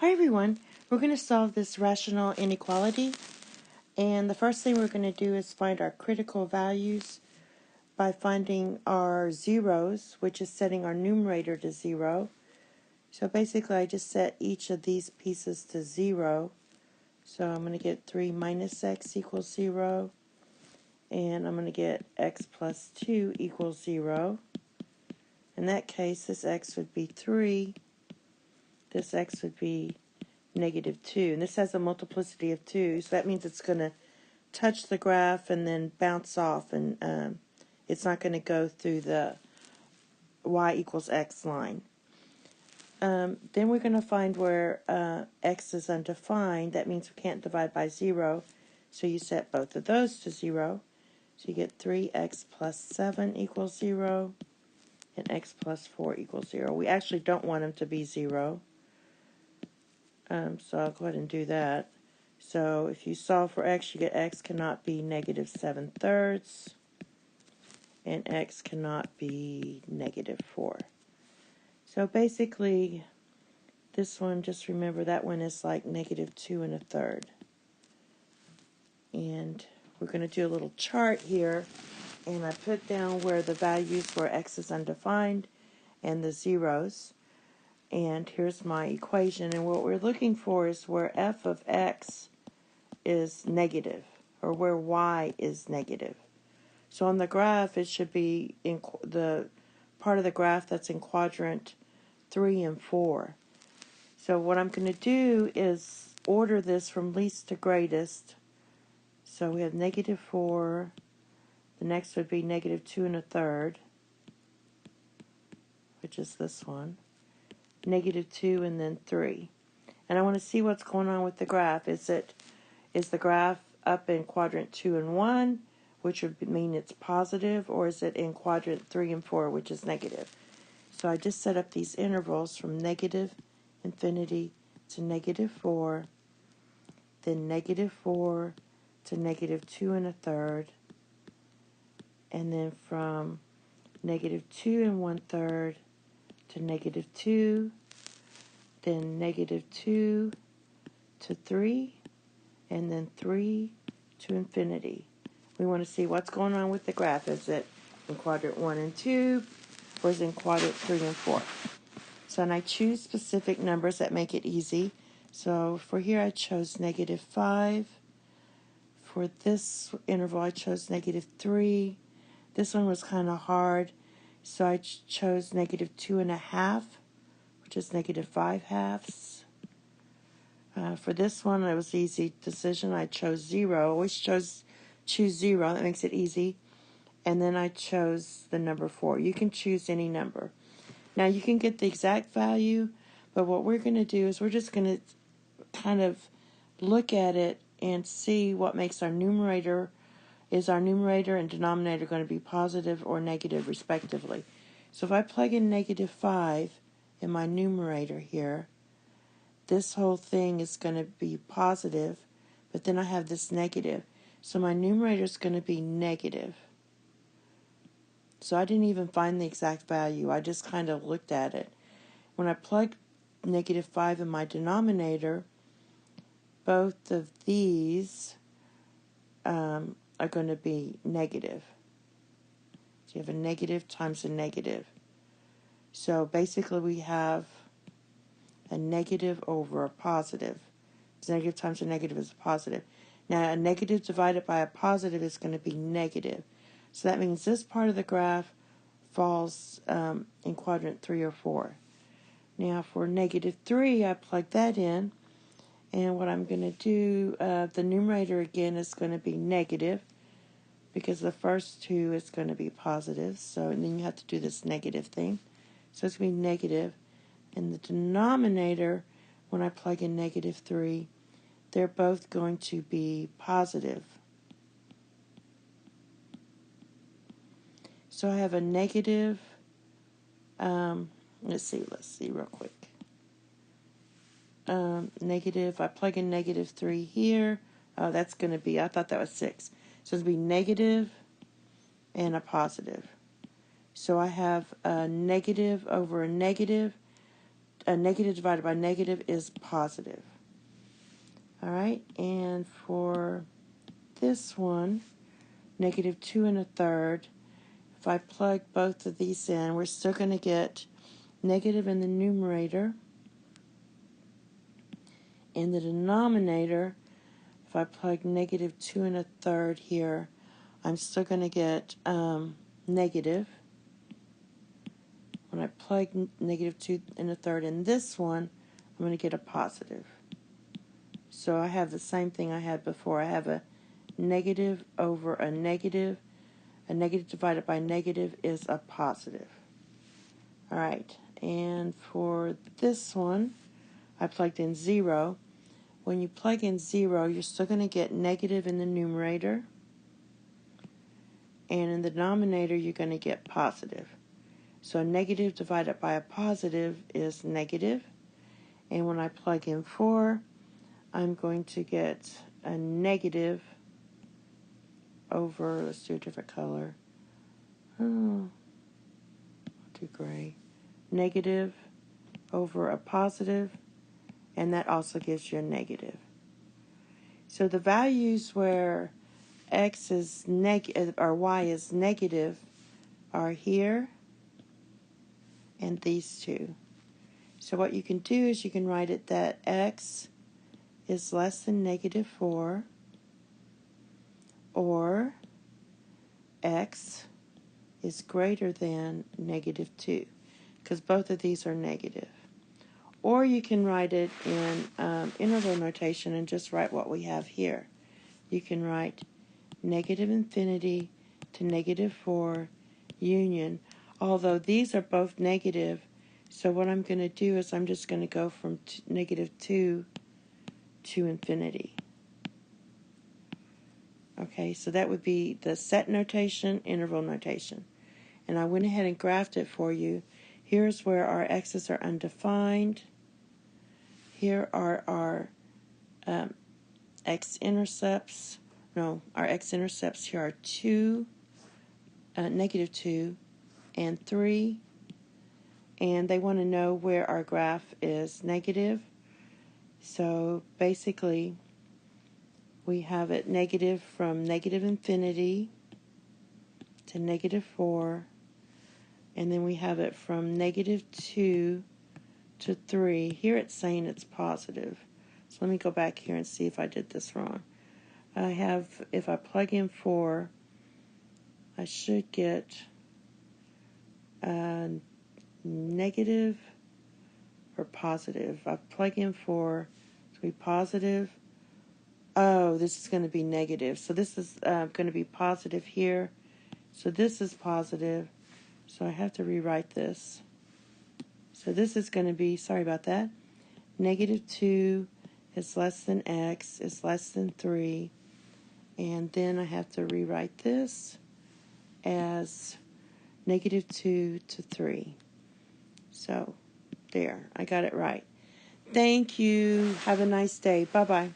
Hi everyone, we're going to solve this rational inequality, and the first thing we're going to do is find our critical values by finding our zeros, which is setting our numerator to 0. So basically I just set each of these pieces to 0. So I'm going to get 3 minus x equals 0, and I'm going to get x plus 2 equals 0. In that case, this x would be 3, this x would be negative 2. And this has a multiplicity of 2, so that means it's going to touch the graph and then bounce off, and it's not going to go through the y equals x line. Then we're going to find where x is undefined. That means we can't divide by 0, so you set both of those to 0. So you get 3x plus 7 equals 0, and x plus 4 equals 0. We actually don't want them to be 0. So I'll go ahead and do that. So if you solve for x, you get x cannot be negative 7/3, and x cannot be negative 4. So basically, this one, just remember that one is like negative 2 1/3. And we're going to do a little chart here, and I put down where the values where x is undefined and the zeros. And here's my equation, and what we're looking for is where f of x is negative, or where y is negative. So on the graph, it should be in the part of the graph that's in quadrant 3 and 4. So what I'm going to do is order this from least to greatest. So we have negative 4, the next would be negative 2 1/3, which is this one, negative 2, and then 3. And I want to see what's going on with the graph. Is the graph up in quadrant 2 and 1, which would mean it's positive, or is it in quadrant 3 and 4, which is negative? So I just set up these intervals from negative infinity to negative 4, then negative 4 to negative 2 1/3, and then from negative 2 1/3 to negative 2, then negative 2 to 3, and then 3 to infinity. We want to see what's going on with the graph. Is it in quadrant 1 and 2, or is it in quadrant 3 and 4? So, and I choose specific numbers that make it easy. So for here I chose negative 5. For this interval I chose negative 3. This one was kind of hard, so I chose negative 2 1/2, which is negative 5/2. For this one, it was an easy decision. I chose 0. Always choose 0. That makes it easy. And then I chose the number 4. You can choose any number. Now, you can get the exact value, but what we're going to do is we're just going to kind of look at it and see what makes our numerator. Is our numerator and denominator going to be positive or negative, respectively? So if I plug in negative 5 in my numerator here, this whole thing is going to be positive, but then I have this negative. So my numerator is going to be negative. So I didn't even find the exact value. I just kind of looked at it. When I plug negative 5 in my denominator, both of these are going to be negative. So you have a negative times a negative. So basically we have a negative over a positive. It's negative times a negative is a positive. Now, a negative divided by a positive is going to be negative. So that means this part of the graph falls in quadrant 3 or 4. Now, for negative 3, I plug that in. And what I'm going to do, the numerator again is going to be negative, because the first two is going to be positive. So, and then you have to do this negative thing. So it's going to be negative. And the denominator, when I plug in negative 3, they're both going to be positive. So I have a negative, let's see real quick. Negative, I plug in negative 3 here. Oh, that's going to be, I thought that was 6. So it's going to be negative and a positive. So I have a negative over a negative. a negative divided by negative is positive. All right, and for this one, negative 2 1/3, if I plug both of these in, we're still going to get negative in the numerator. In the denominator, if I plug negative 2 1/3 here, I'm still going to get negative. When I plug negative 2 1/3 in this one, I'm going to get a positive. So I have the same thing I had before. I have a negative over a negative. A negative divided by negative is a positive. All right, and for this one, I plugged in 0. When you plug in 0, you're still going to get negative in the numerator. And in the denominator, you're going to get positive. So a negative divided by a positive is negative. And when I plug in 4, I'm going to get a negative over, let's do a different color. Oh, I'll do gray. Negative over a positive, and that also gives you a negative. So the values where x is negative or y is negative are here and these two. So what you can do is you can write it that x is less than negative 4, or x is greater than negative 2, because both of these are negative. Or you can write it in interval notation and just write what we have here. You can write negative infinity to negative 4 union, although these are both negative. So what I'm going to do is I'm just going to go from negative 2 to infinity. Okay, so that would be the set notation, interval notation. And I went ahead and graphed it for you. Here's where our x's are undefined. Here are our x-intercepts. No, our x-intercepts here are 2, negative 2, and 3. And they want to know where our graph is negative. So basically, we have it negative from negative infinity to negative 4. And then we have it from negative 2 to 3. Here it's saying it's positive. So let me go back here and see if I did this wrong. I have, if I plug in 4, I should get negative or positive. I plug in 4 to be positive. Oh, this is going to be negative. So this is going to be positive here. So this is positive. So I have to rewrite this. So this is going to be, sorry about that, negative 2 is less than x is less than 3. And then I have to rewrite this as negative 2 to 3. So there, I got it right. Thank you. Have a nice day. Bye-bye.